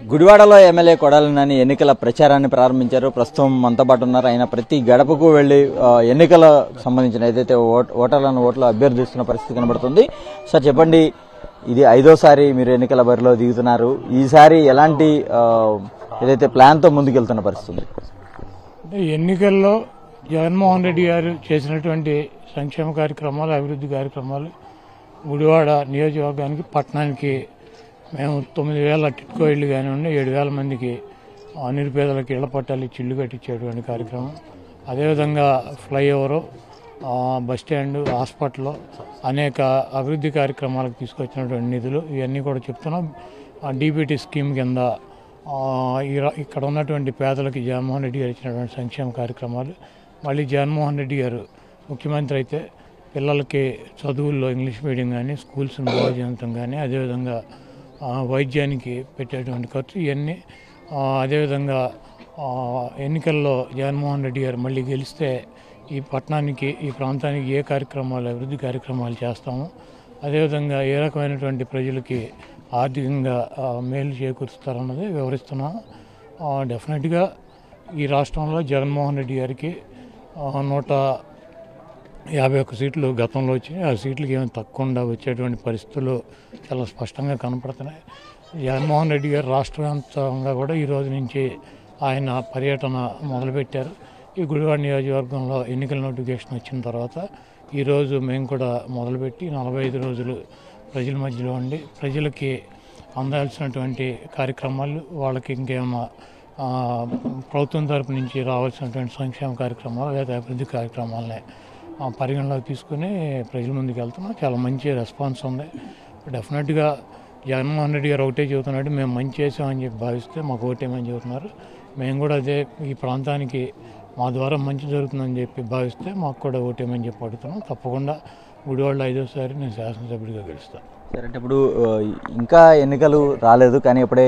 గుడివాడలో ఎమ్మెల్యే కొడాలి నాని ఎన్నికల ప్రచారాన్ని ప్రారంభించారు. ప్రస్తుతం మనతో పాటు ఉన్నారు. ఆయన ప్రతి గడపకు వెళ్లి ఎన్నికల సంబంధించిన ఏదైతే ఓటర్లను అభ్యర్థిస్తున్న పరిస్థితి కనబడుతుంది. సార్ చెప్పండి, ఇది 5వ సారి మీరు ఎన్నికల బరిలో దిగుతున్నారు. ఈసారి ఎలాంటి ఏదైతే ప్లాన్ తో ముందుకెళ్తున్న పరిస్థితి? ఎన్నికల్లో జగన్మోహన్ రెడ్డి గారు చేసినటువంటి సంక్షేమ కార్యక్రమాలు, అభివృద్ధి కార్యక్రమాలు గుడివాడ నియోజకవర్గానికి, పట్టణానికి మేము 9,000 టిట్కో ఇళ్లు కానివ్వండి, 7,000 మందికి నిరుపేదలకు ఇళ్ల పట్టాలు ఇచ్చి ఇళ్లు కట్టించేటువంటి కార్యక్రమం, అదేవిధంగా ఫ్లైఓవరు, బస్టాండ్, హాస్పిటల్, అనేక అభివృద్ధి కార్యక్రమాలకు తీసుకొచ్చినటువంటి నిధులు ఇవన్నీ కూడా చెప్తున్నాం. డీబీటీ స్కీమ్ కింద ఇక్కడ ఉన్నటువంటి పేదలకి జగన్మోహన్ రెడ్డి గారు ఇచ్చినటువంటి సంక్షేమ కార్యక్రమాలు, మళ్ళీ జగన్మోహన్ రెడ్డి గారు ముఖ్యమంత్రి అయితే పిల్లలకి చదువుల్లో ఇంగ్లీష్ మీడియం కానీ, స్కూల్స్ని బాగు చేయడం కానీ, అదేవిధంగా వైద్యానికి పెట్టేటువంటి ఖర్చు ఇవన్నీ, అదేవిధంగా ఎన్నికల్లో జగన్మోహన్ రెడ్డి గారు మళ్ళీ గెలిస్తే ఈ పట్టణానికి, ఈ ప్రాంతానికి ఏ కార్యక్రమాలు, అభివృద్ధి కార్యక్రమాలు చేస్తాము, అదేవిధంగా ఏ రకమైనటువంటి ప్రజలకి ఆర్థికంగా మేలు చేకూరుస్తారన్నది వివరిస్తున్నాం. డెఫినెట్గా ఈ రాష్ట్రంలో జగన్మోహన్ రెడ్డి గారికి 151 సీట్లు గతంలో వచ్చినాయి. ఆ సీట్లకి ఏమైనా తక్కువకుండా వచ్చేటువంటి పరిస్థితులు చాలా స్పష్టంగా కనపడుతున్నాయి. జగన్మోహన్ రెడ్డి గారు రాష్ట్ర వ్యాప్తంగా కూడా ఈ రోజు నుంచి ఆయన పర్యటన మొదలుపెట్టారు. ఈ గుడివాడ నియోజకవర్గంలో ఎన్నికల నోటిఫికేషన్ వచ్చిన తర్వాత ఈరోజు మేము కూడా మొదలుపెట్టి 45 రోజులు ప్రజల మధ్యలో ఉండి ప్రజలకి అందాల్సినటువంటి కార్యక్రమాలు, వాళ్ళకి ఇంకేమైనా ప్రభుత్వం తరపు నుంచి రావాల్సినటువంటి సంక్షేమ కార్యక్రమాలు లేదా అభివృద్ధి కార్యక్రమాలని పరిగణలోకి తీసుకుని ప్రజల ముందుకు వెళ్తున్నాం. చాలా మంచి రెస్పాన్స్ ఉంది. డెఫినెట్గా జగన్మోహన్ రెడ్డి గారు ఒకటే చెబుతున్నాడు, మేము మంచి చేసామని చెప్పి భావిస్తే మాకు ఓటేమని చెబుతున్నారు. మేము కూడా అదే, ఈ ప్రాంతానికి మా ద్వారా మంచి జరుగుతుందని చెప్పి భావిస్తే మాకు కూడా ఓటేమని చెప్పి అడుగుతున్నాం. తప్పకుండా గుడివాడలో 5వ సారి నేను శాసనసభ్యుడిగా గెలుస్తాను. సరే, అంటే ఇప్పుడు ఇంకా ఎన్నికలు రాలేదు కానీ ఇప్పుడే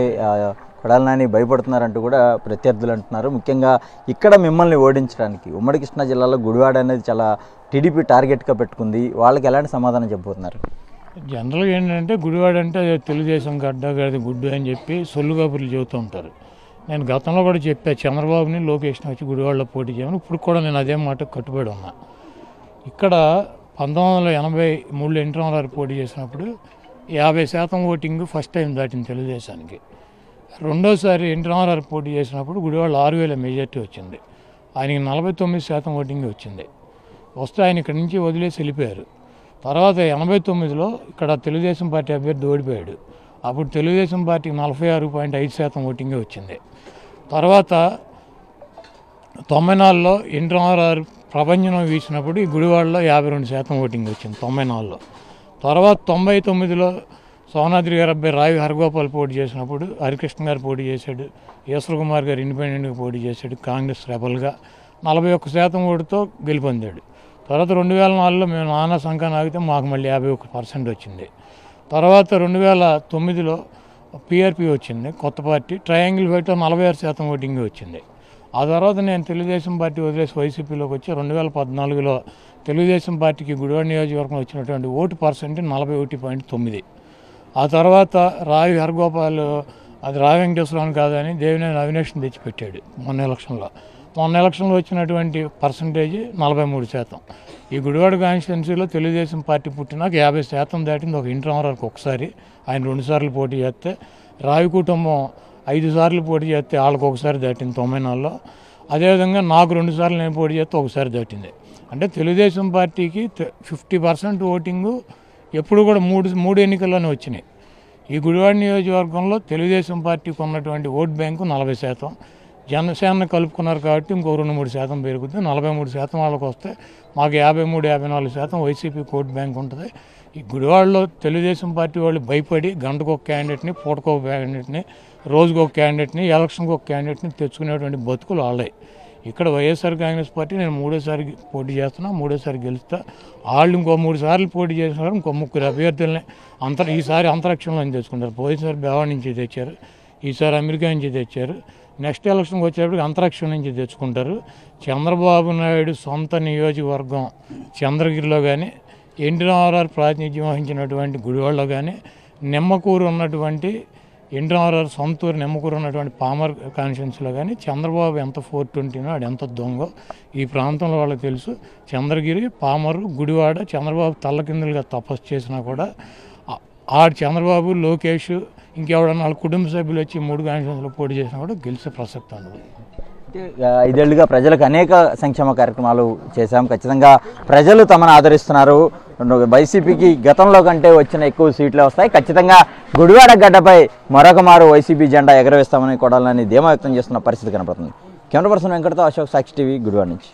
కొడాలి నాని భయపడుతున్నారంటూ కూడా ప్రత్యర్థులు అంటున్నారు. ముఖ్యంగా ఇక్కడ మిమ్మల్ని ఓడించడానికి ఉమ్మడి కృష్ణా జిల్లాలో గుడివాడ అనేది చాలా టీడీపీ టార్గెట్గా పెట్టుకుంది. వాళ్ళకి ఎలాంటి సమాధానం చెప్పబోతున్నారు? జనరల్గా ఏంటంటే గుడివాడ అంటే తెలుగుదేశం గడ్డ గది గుడ్డు అని చెప్పి సొల్లు కబుర్లు చెబుతూ ఉంటారు. నేను గతంలో కూడా చెప్పా, చంద్రబాబుని లోకేష్ని వచ్చి గుడివాడలో పోటీ చేయమని. ఇప్పుడు కూడా నేను అదే మాట కట్టుబడి ఉన్నా. ఇక్కడ 1983లో ఎన్టీ రామారావు పోటీ చేసినప్పుడు 50% ఓటింగ్ ఫస్ట్ టైం దాటింది తెలుగుదేశానికి. 2వసారి ఎన్టీ రామారావు పోటీ చేసినప్పుడు గుడివాడలో 6,000 మెజార్టీ వచ్చింది. ఆయనకి 49% ఓటింగ్ వచ్చింది. వస్తే ఆయన ఇక్కడి నుంచి వదిలేసి వెళ్ళిపోయారు. తర్వాత 89లో ఇక్కడ తెలుగుదేశం పార్టీ అభ్యర్థి ఓడిపోయాడు. అప్పుడు తెలుగుదేశం పార్టీకి 46.5% ఓటింగే వచ్చింది. తర్వాత 94లో ఎన్టీ రామారావు ప్రపంచం వీసినప్పుడు ఈ గుడివాడలో 52% ఓటింగ్ వచ్చింది 94లో. తర్వాత 99లో సోనాద్రి గారు అబ్బాయి రావి హరగోపాల్ పోటీ చేసినప్పుడు హరికృష్ణ గారు పోటీ చేశాడు, ఈశ్వర్ కుమార్ గారు ఇండిపెండెంట్గా పోటీ చేశాడు, కాంగ్రెస్ రెబల్గా 41% ఓటుతో గెలుపొందాడు. తర్వాత 2004లో మేము నానా సంఖ్య ఆగితే మాకు మళ్ళీ 51% వచ్చింది. తర్వాత 2009లో పీఆర్పీ వచ్చింది, కొత్త పార్టీ, ట్రయాంగిల్ ఫైట్లో 46% ఓటింగ్ వచ్చింది. ఆ తర్వాత నేను తెలుగుదేశం పార్టీ వదిలేసి వైసీపీలోకి వచ్చి 2014లో తెలుగుదేశం పార్టీకి గుడివాడ నియోజకవర్గం వచ్చినటువంటి ఓటు పర్సెంట్ 41.9. ఆ తర్వాత రావి హరగోపాల్, అది రావి వెంకటేశ్వరరావు కాదని దేవినేని అవినేష్ని తెచ్చిపెట్టాడు మొన్న ఎలక్షన్లో వచ్చినటువంటి పర్సంటేజ్ 43%. ఈ గుడివాడ కాన్స్టిట్యున్సీలో తెలుగుదేశం పార్టీ పుట్టినాక 50% దాటింది ఒక ఎన్టీ రామారావుకి ఒకసారి. ఆయన 2 సార్లు పోటీ చేస్తే, రావి కుటుంబం 5 సార్లు పోటీ చేస్తే వాళ్ళకి ఒకసారి దాటింది 94లో. అదేవిధంగా నాకు 2 సార్లు నేను పోటీ చేస్తే ఒకసారి దాటింది. అంటే తెలుగుదేశం పార్టీకి 50% ఓటింగు ఎప్పుడు కూడా మూడు ఎన్నికల్లోనే వచ్చినాయి. ఈ గుడివాడ నియోజకవర్గంలో తెలుగుదేశం పార్టీకి ఉన్నటువంటి ఓట్ బ్యాంకు 40%. జనసేన కలుపుకున్నారు కాబట్టి ఇంకో 2-3% పెరుగుతుంది. 43% వాళ్ళకి వస్తే మాకు 53-54% వైసీపీ ఓట్ బ్యాంక్ ఉంటుంది. ఈ గుడివాడలో తెలుగుదేశం పార్టీ వాళ్ళు భయపడి గంటకు ఒక క్యాండిడేట్ని, పూటకు ఒక క్యాండిడేట్ని, రోజుకు ఒక క్యాండిడేట్ని, ఎలక్షన్కి ఒక క్యాండిడేట్ని తెచ్చుకునేటువంటి బతుకులు వాళ్ళే. ఇక్కడ వైఎస్ఆర్ కాంగ్రెస్ పార్టీ నేను 3వసారి పోటీ చేస్తున్నా, 3వసారి గెలుస్తా. వాళ్ళు ఇంకో 3 సార్లు పోటీ చేసినారు, ఇంకో 3 అభ్యర్థులని ఈసారి అంతరిక్షంలో తెచ్చుకుంటారు. పోయినసారి బెవాడ నుంచి తెచ్చారు, ఈసారి అమెరికా నుంచి తెచ్చారు. నెక్స్ట్ ఎలక్షన్కి వచ్చేటప్పటికి అంతరిక్షం నుంచి తెచ్చుకుంటారు. చంద్రబాబు నాయుడు సొంత నియోజకవర్గం చంద్రగిరిలో కానీ, ఎన్టీ రామారావు ప్రాతినిధ్యం వహించినటువంటి గుడివాడలో కానీ, నిమ్మకూరు ఉన్నటువంటి ఎన్టీఆర్ సొంతూరు నిమ్మకూరు ఉన్నటువంటి పామర్ కాన్స్టిట్యున్సీలో కానీ చంద్రబాబు ఎంత 420నో ఆడు ఎంత దొంగో ఈ ప్రాంతంలో వాళ్ళకి తెలుసు. చంద్రగిరి, పామరు, గుడివాడ చంద్రబాబు తల్లకిందులుగా తపస్సు చేసినా కూడా ఆడు చంద్రబాబు, లోకేష్ ఇంకెవడన్నా వాళ్ళ కుటుంబ సభ్యులు వచ్చి 3 కాన్స్టిట్యున్సీలో పోటీ చేసినా కూడా గెలిచే ప్రసక్తి ఉండదు. 5 ఏళ్లుగా ప్రజలకు అనేక సంక్షేమ కార్యక్రమాలు చేశాం. ఖచ్చితంగా ప్రజలు తమను ఆదరిస్తున్నారు. వైసీపీకి గతంలో కంటే వచ్చిన ఎక్కువ సీట్లే వస్తాయి. ఖచ్చితంగా గుడివాడ గడ్డపై మరొక మారు వైసీపీ జెండా ఎగరవేస్తామని కొడాలని ధీమా వ్యక్తం చేస్తున్న పరిస్థితి కనపడుతుంది. కెమెరా పర్సన్ వెంకటతో అశోక్, సాక్షి టీవీ, గుడివాడ నుంచి.